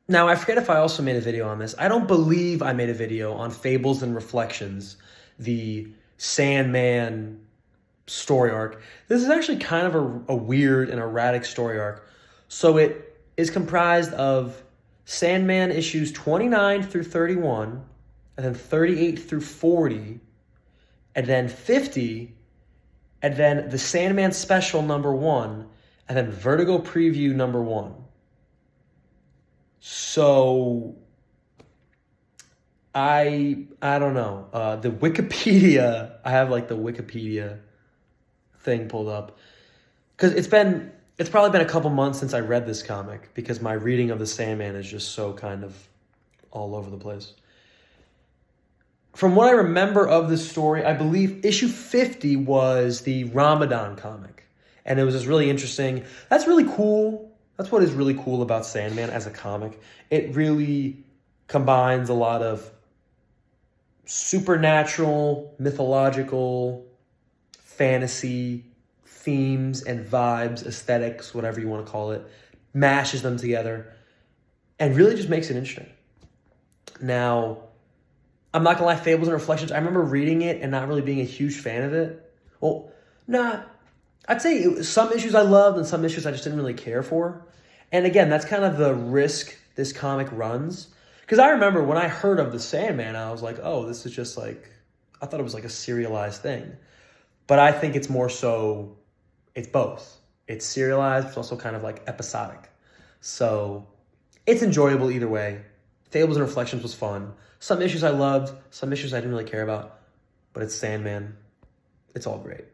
Now, I forget if I also made a video on this. I don't believe I made a video on Fables and Reflections, the Sandman story arc. This is actually kind of a weird and erratic story arc. So it is comprised of Sandman issues 29 through 31, and then 38 through 40, and then 50, and then the Sandman special #1, and then Vertigo preview #1. So I don't know. The Wikipedia, I have like the Wikipedia thing pulled up because it's probably been a couple months since I read this comic because my reading of the Sandman is just so kind of all over the place. From what I remember of the story, I believe issue 50 was the Ramadan comic. And it was just really interesting. That's really cool. That's what is really cool about Sandman as a comic. It really combines a lot of supernatural, mythological, fantasy themes and vibes, aesthetics, whatever you want to call it, mashes them together, and really just makes it interesting. Now, I'm not gonna lie, Fables and Reflections, I remember reading it and not really being a huge fan of it. Well, nah, I'd say some issues I loved and some issues I just didn't really care for. And again, that's kind of the risk this comic runs. Because I remember when I heard of the Sandman, I was like, oh, this is just like, I thought it was like a serialized thing. But I think it's more so, it's both. It's serialized, it's also kind of like episodic. So it's enjoyable either way. Fables and Reflections was fun. Some issues I loved, some issues I didn't really care about. But it's Sandman. It's all great.